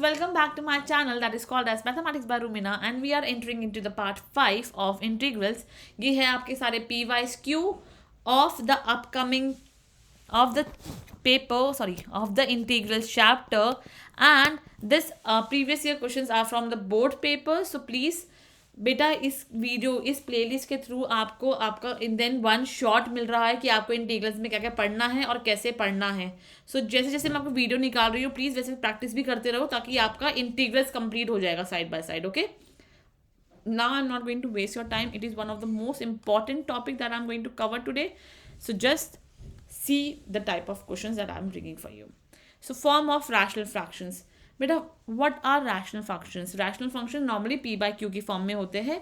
Welcome back to my channel that is called as Mathematics by Rumina and we are entering into the part 5 of integrals. ये है आपके सारे PYQ of the upcoming of the of the integrals chapter, and this previous year questions are from the board paper. So please बेटा इस playlist के through आपको आपका in then one shot मिल रहा है कि आपको इंटीग्रल्स में क्या क्या पढ़ना है और कैसे पढ़ना है. सो जैसे जैसे मैं आपको वीडियो निकाल रही हूँ प्लीज़ वैसे प्रैक्टिस भी करते रहो ताकि आपका इंटीग्रल्स कंप्लीट हो जाएगा side by side. Okay, now I'm not going to waste your time. It is one of the most important topic that I'm going to cover today. So just see the type of questions that I'm bringing for you. So form of rational fractions. बेटा what are rational functions? Rational function normally P by Q की form में होते हैं.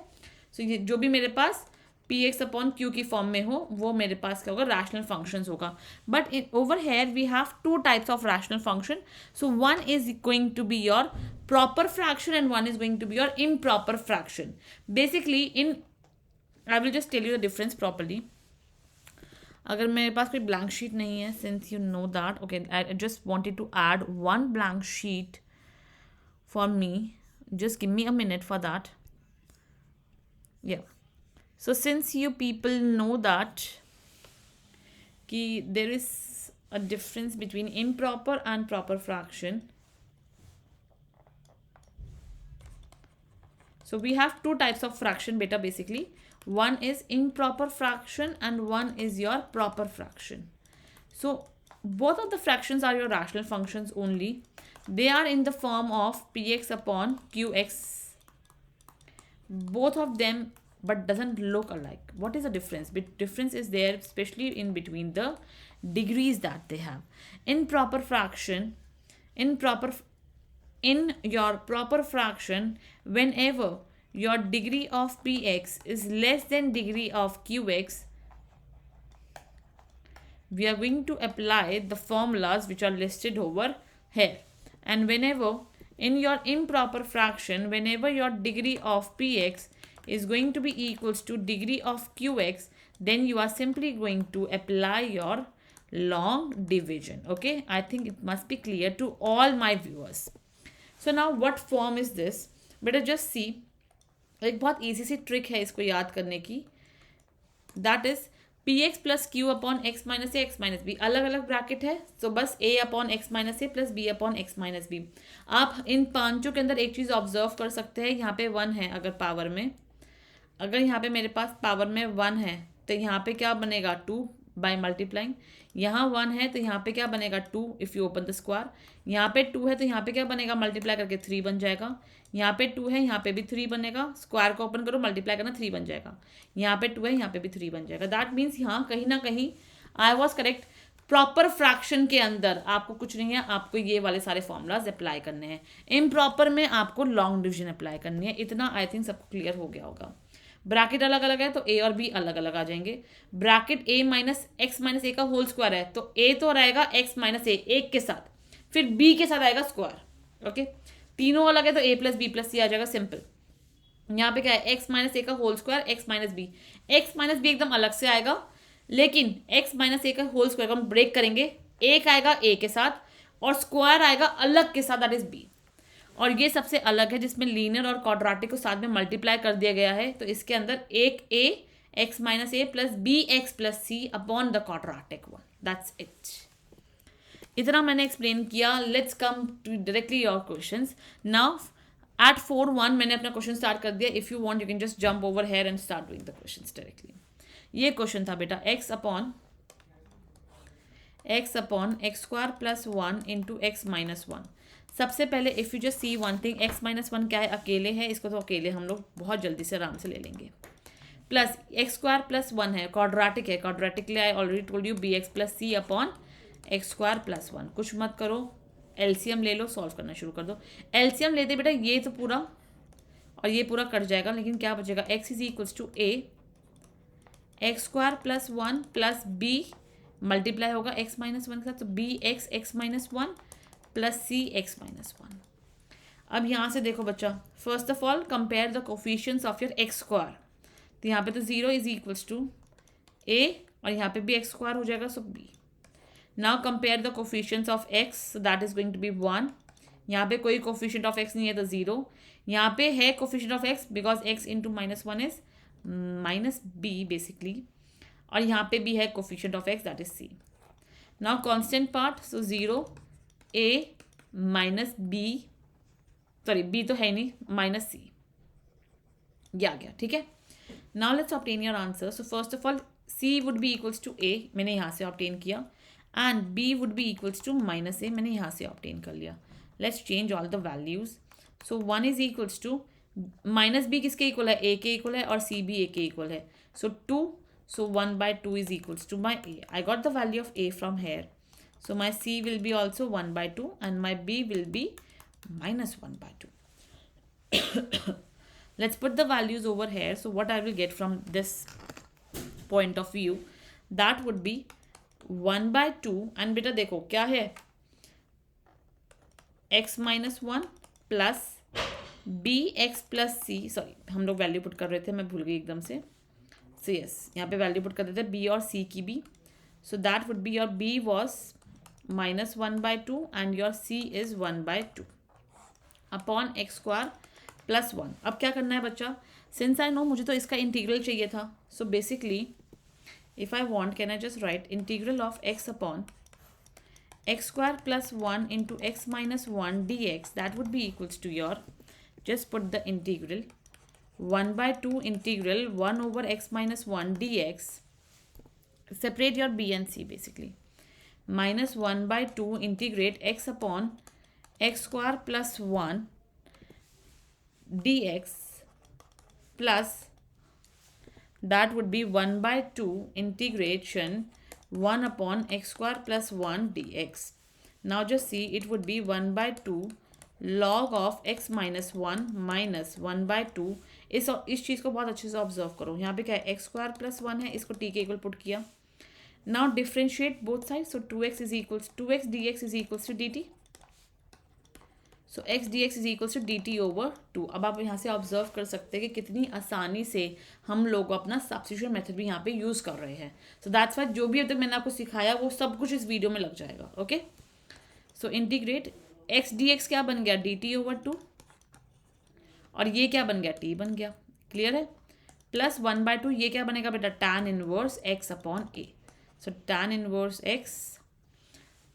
So ये जो भी मेरे पास पी एक्स अपॉन क्यू की फॉर्म में हो वो मेरे पास क्या होगा, रैशनल फंक्शंस होगा. But over here we have two types of rational function. So one is going to be your proper fraction and one is going to be your improper fraction. Basically in I will just tell you the difference properly. अगर मेरे पास कोई blank sheet नहीं है, since you know that, okay, I just wanted to add one blank sheet for me. Just give me a minute for that. Yeah, so since you people know that ki there is a difference between improper and proper fraction, so we have two types of fraction beta. Basically one is improper fraction and one is your proper fraction. So both of the fractions are your rational functions only. They are in the form of px upon qx. Both of them but doesn't look alike. What is the difference? Difference is there especially in between the degrees that they have. In proper fraction, in your proper fraction, whenever your degree of px is less than degree of qx, we are going to apply the formulas which are listed over here. And whenever in your improper fraction, whenever your degree of px is going to be equals to degree of qx, then you are simply going to apply your long division. Okay, I think it must be clear to all my viewers. So now what form is this? Better just see. एक बहुत easy सी trick है इसको याद करने की. That is P X plus Q upon X minus A X minus B. अलग अलग bracket है. सो बस A upon X minus A plus B upon X minus B. आप इन पांचों के अंदर एक चीज़ ऑब्जर्व कर सकते हैं. यहाँ पे वन है अगर पावर में, अगर यहाँ पे मेरे पास पावर में वन है तो यहाँ पे क्या बनेगा, टू बाय मल्टीप्लाइंग. यहाँ वन है तो यहाँ पे क्या बनेगा, two if you open the square. यहाँ पे टू है तो यहाँ पे क्या बनेगा, मल्टीप्लाई करके थ्री बन जाएगा. यहाँ पे टू है, यहाँ पे भी थ्री बनेगा. स्क्वायर को ओपन करो, मल्टीप्लाई करना, थ्री बन जाएगा. यहाँ पे टू है, यहाँ पे भी थ्री बन जाएगा. दैट मीन्स यहाँ कहीं ना कहीं I was correct. Proper fraction के अंदर आपको कुछ नहीं है, आपको ये वाले सारे फॉर्मूलाज अप्लाई करने हैं. इम्प्रॉपर में आपको लॉन्ग डिवीजन अप्लाई करनी है. इतना आई थिंक सबको क्लियर हो गया होगा. ब्रैकेट अलग अलग है तो ए और बी अलग अलग आ जाएंगे. Bracket A minus x minus A का होल स्क्वायर है तो ए तो रहेगा एक्स माइनस ए एक के साथ, फिर बी के साथ आएगा स्क्वायर. ओके, तीनों अलग है तो ए प्लस बी प्लस सी आ जाएगा, सिंपल. यहाँ पे क्या है, एक्स माइनस ए का whole square X minus B. X minus B एकदम अलग से आएगा, लेकिन एक्स माइनस ए का होल स्क्वायर को हम ब्रेक करेंगे. एक आएगा ए के साथ और स्क्वायर आएगा अलग के साथ, दैट इज बी. और ये सबसे अलग है जिसमें लीनियर और क्वाड्रेटिक को साथ में मल्टीप्लाई कर दिया गया है. तो इसके अंदर एक A X minus A plus B X plus C upon the quadratic one. That's it. इतना मैंने एक्सप्लेन किया. Let's come to directly your questions. Now at 4:1 मैंने अपना क्वेश्चन स्टार्ट कर दिया. If you want you can just jump over here and start doing the questions directly. ये question था बेटा X upon X square plus one into X minus one. सबसे पहले if you just see one thing, x minus one क्या है, अकेले है. इसको तो अकेले हम लोग बहुत जल्दी से आराम से ले लेंगे. Plus X square plus one है, क्वाड्रेटिक है. क्वाड्रेटिक लिए I already told you B X plus C upon X square plus one. कुछ मत करो, एलसीएम ले लो, सॉल्व करना शुरू कर दो. एलसीएम लेते बेटा ये तो पूरा और ये पूरा कट जाएगा, लेकिन क्या बचेगा, X is equals to A X square plus one plus B multiply होगा एक्स माइनस वन के साथ, तो B X X minus one plus C X minus one. अब यहाँ से देखो बच्चा, first of all compare the coefficients of your X square. तो यहाँ पे तो zero is equals to A और यहाँ पे भी एक्स स्क्वायर हो जाएगा, so B. Now compare the coefficients of X, that is going to be one यहाँ पे कोई कोफिशिएंट ऑफ एक्स नहीं है तो 0, यहाँ पे है coefficient of x because x into -1 is -b basically, और यहाँ पे भी है coefficient of X that is c. Now constant part, so 0 a minus b, sorry b तो है नहीं, माइनस c ये आ गया. ठीक है, now let's obtain your answer. So first of all c would be equals to a, मैंने यहाँ से ऑब्टेन किया, and b would be equals to -a, मैंने यहाँ से ऑब्टेन कर लिया. Let's change all the values. So 1 is equals to -b किसके इक्वल है, a के इक्वल है, और c भी a के इक्वल है. सो 2, so 1/2 is equals to my a. I got the value of a from here. So my c will be also 1/2 and my b will be -1/2. Let's put the values over here. So what I will get from this point of view, that would be 1/2, and बेटा देखो क्या है, x minus 1 plus bx plus c, sorry हम लोग value put कर रहे थे, मैं भूल गई एकदम से. So yes, यहाँ पे वैल्यू पुट कर देते हैं b और c की भी. So that would be your b was -1/2 and your c is 1/2 upon x square plus 1. अब क्या करना है बच्चा, सिंस आई नो मुझे तो इसका इंटीग्रल चाहिए था. So basically if I want can I just right integral of x upon x square plus 1 into x minus 1 dx, that would be equals to your, just put the integral 1/2 integral 1 over x minus 1 dx, separate your b and c basically, minus 1/2 integrate x upon x square plus 1 dx plus that would be 1/2 integration 1 upon x square plus 1 dx. Now just see, it would be 1/2 log of x minus 1 minus 1/2. इस चीज़ को बहुत अच्छे से observe करो. यहाँ पे क्या है, एक्स स्क्वायर प्लस 1 है, इसको t के इक्वल पुट किया. Now differentiate both side. So 2x is equals 2x dx is equals to dt. So x dx is equals to dt over 2. अब आप यहाँ से ऑब्जर्व कर सकते हैं कि कितनी आसानी से हम लोग अपना सब्स्टिट्यूशन मेथड भी यहाँ पे यूज़ कर रहे हैं. सो दैट्स वाई जो भी अब तक मैंने आपको सिखाया वो सब कुछ इस वीडियो में लग जाएगा. ओके, सो इंटीग्रेट x dx क्या बन गया, dt ओवर 2, और ये क्या बन गया, t बन गया. क्लियर है. प्लस 1/2 ये क्या बनेगा बेटा, tan inverse x upon a. So tan inverse x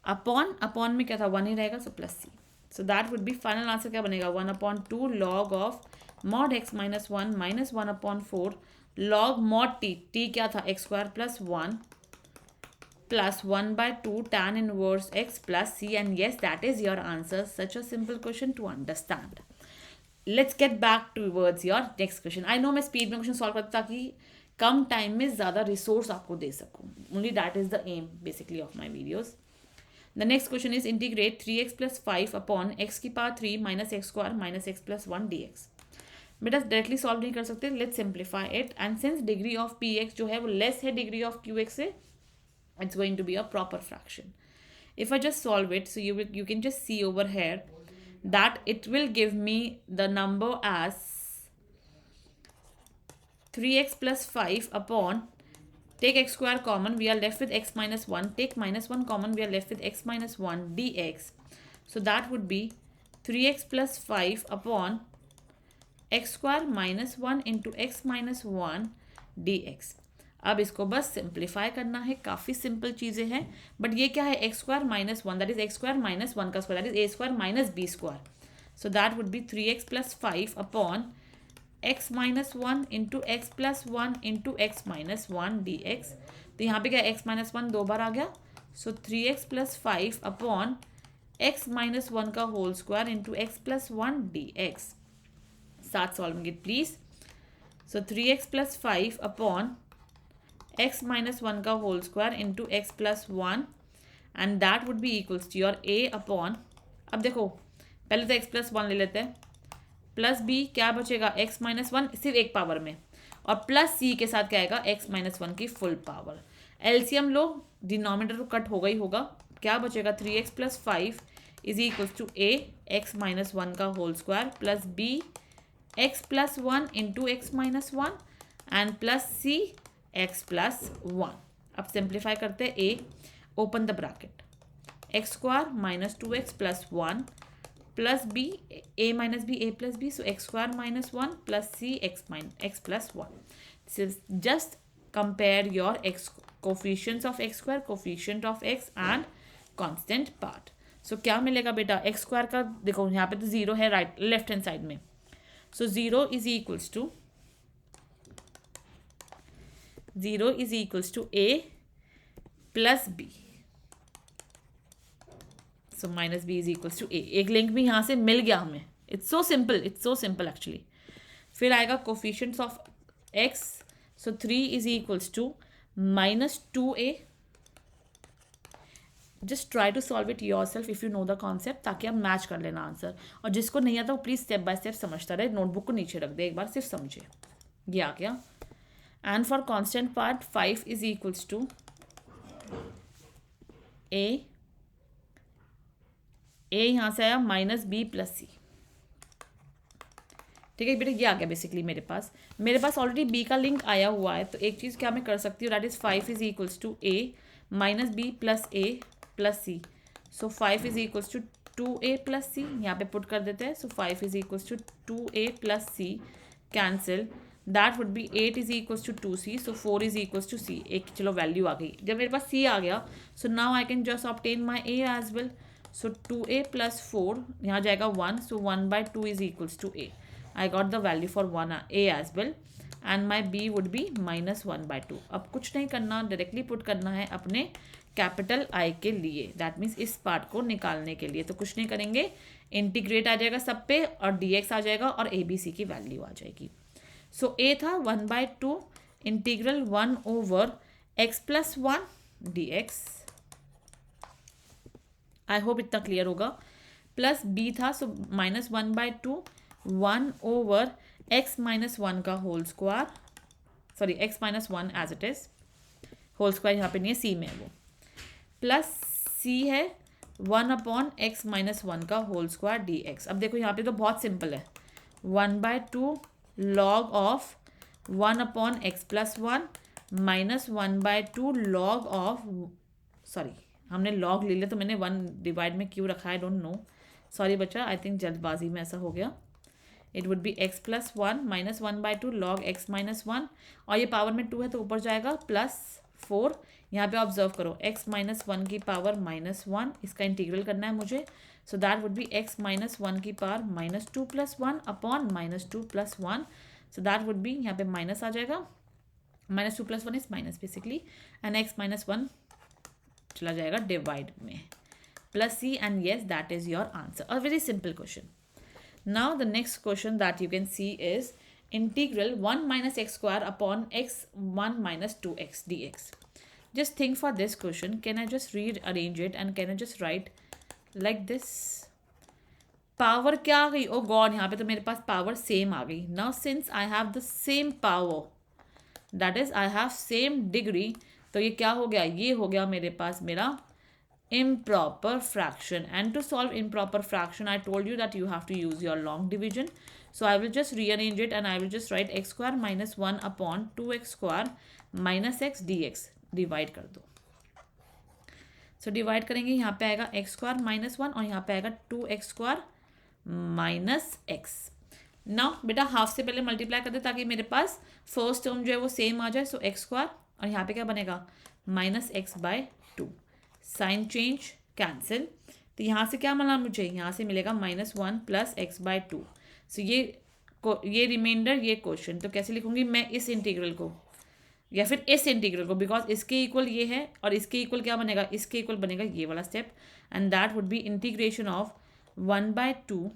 upon में क्या था, 1 ही रहेगा, so plus c. So that would B final answer क्या बनेगा, 1/2 log of mod x minus 1 minus 1/4 log mod t क्या था, x square plus 1 plus 1/2 tan inverse x plus c, and yes, that is your answer. Such a simple question to understand. Let's get back towards your next question. I know मैं speed में question solve करता ताकि कम time में ज़्यादा resource आपको दे सकूँ. Only that is the aim basically of my videos. The next question is integrate 3x plus 5 upon x की power 3 minus x square minus x plus 1 dx. बेटा directly solve नहीं कर सकते, let's simplify it. And since degree of px जो है वो less है degree of qx से, it's going to be a proper fraction. If I just solve it, so you can just see over here that it will give me the number as 3x plus 5 upon, take x square common, we are left with x minus 1, take minus 1 common, we are left with x minus 1 dx. So that would be 3x plus 5 upon x square minus 1 into x minus 1 dx. अब इसको बस simplify करना है, काफ़ी simple चीज़ें हैं. But ये क्या है, X square minus 1, that is X square minus 1 का square, that is A square minus B square. So that would be 3x plus 5 upon x minus 1 into X plus 1 into X minus 1 D X. तो यहाँ पे क्या, x minus 1 दो बार आ गया. So 3x plus 5 upon x minus 1 का whole square into X plus 1 D X. Start solving it please. So 3x plus 5 upon x minus 1 का whole square into X plus 1, and that would be equals to your a upon, अब देखो पहले तो x plus 1 ले लेते हैं, plus b क्या बचेगा, x माइनस 1 सिर्फ एक पावर में, और प्लस c के साथ क्या आएगा, x माइनस 1 की फुल पावर. एलसीएम लो, डिनोमिनेटर तो कट होगा ही होगा, क्या बचेगा, 3x plus 5 is equals to a x minus 1 का whole square plus b x plus 1 into X minus 1 and plus c x plus 1. अब सिंप्लीफाई करते हैं a, open the bracket, X square minus 2x plus 1 plus b, a minus b, a plus b, so x square minus 1 plus c, x plus 1. This is just compare your x coefficients of x square, coefficient of x and constant part. So क्या मिलेगा बेटा, x square का देखो यहाँ पे तो zero है right left hand side में, so zero is equals to a plus b, so minus B is equals to A. एक लिंक भी यहाँ से मिल गया हमें. It's so simple actually. फिर आएगा coefficients of X, so 3 is equals to -2a. Just try to solve it yourself if you know the concept, ताकि आप मैच कर लेना आंसर. और जिसको नहीं आता वो प्लीज स्टेप बाय स्टेप समझता रहे, नोटबुक को नीचे रख दे एक बार, सिर्फ समझे. ये आ गया. And for constant part 5 is equals to A यहाँ से आया माइनस बी प्लस सी. ठीक है बेटा, ये आ गया बेसिकली मेरे पास ऑलरेडी बी का लिंक आया हुआ है. तो एक चीज़ क्या मैं कर सकती हूँ, that is 5 is equals to A minus B plus A plus C. So 5 is equals to 2a plus C. यहाँ पे पुट कर देते हैं. So 5 is equals to 2a plus C, cancel. That would be 8 is equals to 2c. So 4 is equals to c. एक चलो value आ गई. जब मेरे पास c आ गया, so now I can just obtain my a as well. So 2a plus 4, यहाँ जाएगा 1, so 1/2 is equals to a. I got the value for 1a as well, and my b would be -1/2. अब कुछ नहीं करना, directly put करना है अपने capital I के लिए, दैट मीन्स इस पार्ट को निकालने के लिए. तो कुछ नहीं करेंगे, इंटीग्रेट आ जाएगा सब पे और dx आ जाएगा और abc की वैल्यू आ जाएगी. सो a था 1/2 integral 1 over x plus 1 dx. I hope इतना क्लियर होगा. प्लस बी था, सो -1/2 1 ओवर x माइनस 1 का whole square, sorry x minus 1 as it is, whole square यहाँ पे नहीं है, सी में है वो. प्लस सी है 1/x माइनस 1 का होल स्क्वायर dx. अब देखो यहाँ पे तो बहुत सिंपल है, 1/2 log of 1/x plus 1 minus 1/2 log of, sorry हमने लॉग ले लिया तो मैंने 1 डिवाइड में क्यों रखा है, डोंट नो, सॉरी बच्चा, आई थिंक जल्दबाजी में ऐसा हो गया. It would be x plus 1 minus 1/2 log x minus 1, और ये पावर में 2 है तो ऊपर जाएगा प्लस 4. यहाँ पे ऑब्जर्व करो, x माइनस 1 की पावर -1, इसका इंटीग्रल करना है मुझे. So that would be x minus 1 की power -2 plus 1 upon -2 plus 1. So that would be, यहाँ पे माइनस आ जाएगा, -2 plus 1 is minus basically, and x minus 1 चला जाएगा डिवाइड में, plus C. And yes, that is your answer. A very simple question. Now the next question that you can see is integral 1 minus X square upon x 1 minus 2x dx. Just think for this question, can I just rearrange it and can I just right like this. Power क्या आ गई, ओ God, यहाँ पे तो मेरे पास power same आ गई. Now since I have the same power, that is I have same degree, तो ये क्या हो गया, ये हो गया मेरे पास मेरा improper fraction. And to solve improper fraction, I told you that you have to use your long division. So I will just rearrange it and I will just write x square minus 1 upon 2x square minus x dx. Divide कर दो. So divide करेंगे, यहाँ पे आएगा x square minus 1 और यहाँ पे आएगा 2x square minus x. Now बेटा हाफ से पहले मल्टीप्लाई कर दे ताकि मेरे पास फर्स्ट टर्म जो है वो सेम आ जाए. सो x स्क्वायर और यहाँ पे क्या बनेगा -x/2. साइन चेंज कैंसिल, तो यहाँ से क्या मिला मुझे, यहाँ से मिलेगा -1 प्लस x/2. सो ये रिमाइंडर, ये क्वेश्चन, तो कैसे लिखूंगी मैं इस इंटीग्रल को या फिर इस इंटीग्रल को, बिकॉज इसके इक्वल ये है और इसके इक्वल क्या बनेगा, इसके इक्वल बनेगा ये वाला step. And that would B integration of 1/2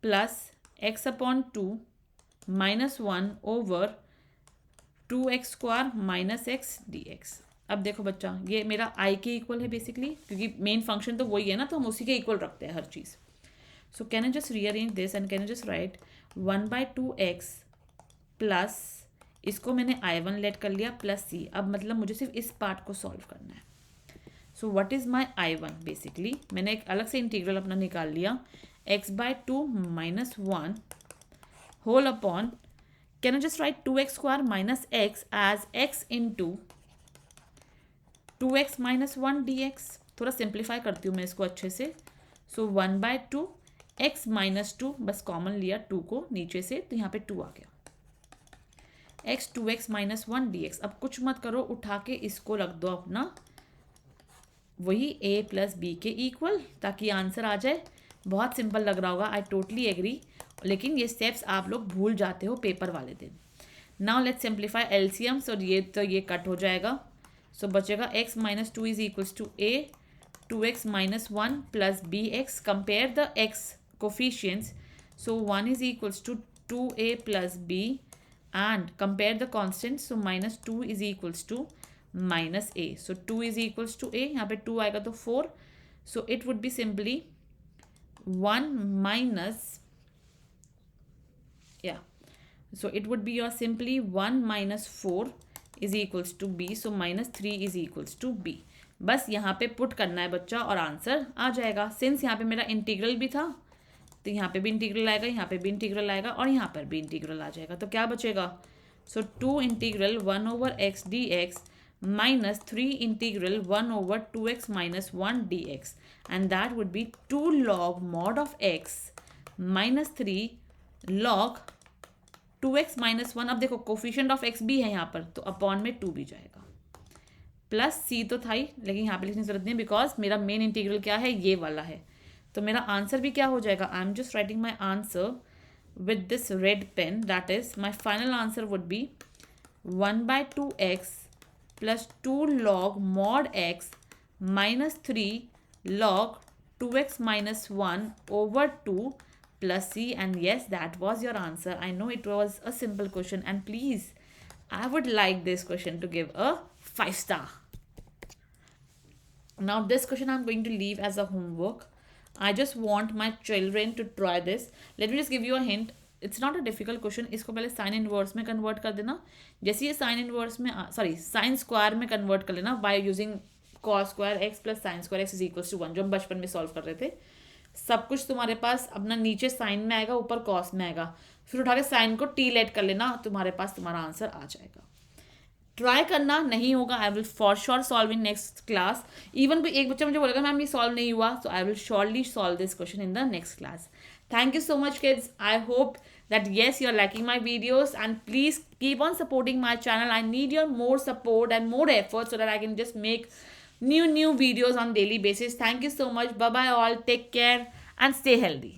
plus x/2 -1 over 2x square minus x dx. अब देखो बच्चा, ये मेरा i के इक्वल है बेसिकली, क्योंकि मेन फंक्शन तो वही है ना, तो हम उसी के इक्वल रखते हैं हर चीज़. So can I just rearrange this and can I just write 1/2x plus, इसको मैंने i1 लेट कर लिया, प्लस c. अब मतलब मुझे सिर्फ इस पार्ट को सॉल्व करना है. So what is my i1, basically मैंने एक अलग से इंटीग्रल अपना निकाल लिया, x/2 -1 whole upon, can I just write 2x square minus x as x into 2x minus 1 dx. थोड़ा सिंप्लीफाई करती हूँ मैं इसको अच्छे से. सो 1/2 x माइनस 2, बस कॉमन लिया 2 को नीचे से, तो यहाँ पे 2 आ गया. x 2x minus 1 dx. अब कुछ मत करो, उठा के इसको रख दो अपना वही a प्लस बी के इक्वल, ताकि आंसर आ जाए. बहुत सिंपल लग रहा होगा, आई टोटली एग्री, लेकिन ये स्टेप्स आप लोग भूल जाते हो पेपर वाले दिन. Now let's simplify LCM. So ये कट हो जाएगा. सो बचेगा x minus 2 is equals to a 2x minus 1 plus B X. Compare the x coefficients. So 1 is equals to 2a plus b and compare the constants. So minus 2 is equals to minus a. So 2 is equals to a. यहाँ पे 2 आएगा तो 4. So it would be simply 1 minus, yeah. So it would be your simply 1 minus 4 is equals to b. So minus 3 is equals to b. बस यहाँ पे put करना है बच्चा और आंसर आ जाएगा. सिंस यहाँ पे मेरा इंटीग्रल भी था, तो यहाँ पे भी इंटीग्रल आएगा, यहाँ पे भी इंटीग्रल आएगा और यहाँ पर भी इंटीग्रल आ जाएगा. तो क्या बचेगा? सो 2 integral 1 over x D x minus 3 integral 1 over 2x minus 1 D x, and that would B 2 log mod of x minus 3 log 2x minus 1. अब देखो कोफिशिएंट ऑफ x भी है यहाँ पर, तो अपॉन में 2 भी जाएगा. प्लस c तो था ही, लेकिन यहाँ पे लिखने की जरूरत नहीं, बिकॉज मेरा मेन इंटीग्रल क्या है, ये वाला है. तो मेरा आंसर भी क्या हो जाएगा? I am just writing my answer with this red pen. That is my final answer would be 1/2x plus 2 log mod x minus 3 log 2x minus 1 over 2 plus c. And yes, that was your answer. I know it was a simple question, and please, I would like this question to give a 5 star. Now this question I'm going to leave as a homework. I just want my children to try this. Let me just give you a hint. It's not a difficult question. इसको पहले sign inverse में convert कर देना. जैसे ये sine inverse में sine square में convert कर लेना by using cos square X plus sine square X is equals to 1, जो हम बचपन में सॉल्व कर रहे थे. सब कुछ तुम्हारे पास अपना नीचे साइन में आएगा, ऊपर कॉस में आएगा. फिर उठा के साइन को टी लेट कर लेना, तुम्हारे पास तुम्हारा आंसर आ जाएगा. ट्राई करना, नहीं होगा I will for sure solve in next class. Even कोई एक बच्चा मुझे बोलेगा मैम ये सॉल्व नहीं हुआ, so I will surely solve this question in the next class. Thank you so much, kids. I hope that yes, you're liking my videos, and please keep on supporting my channel. I need your more support and more effort so that I can just make new videos on daily basis. Thank you so much. Bye bye all. Take care and stay healthy.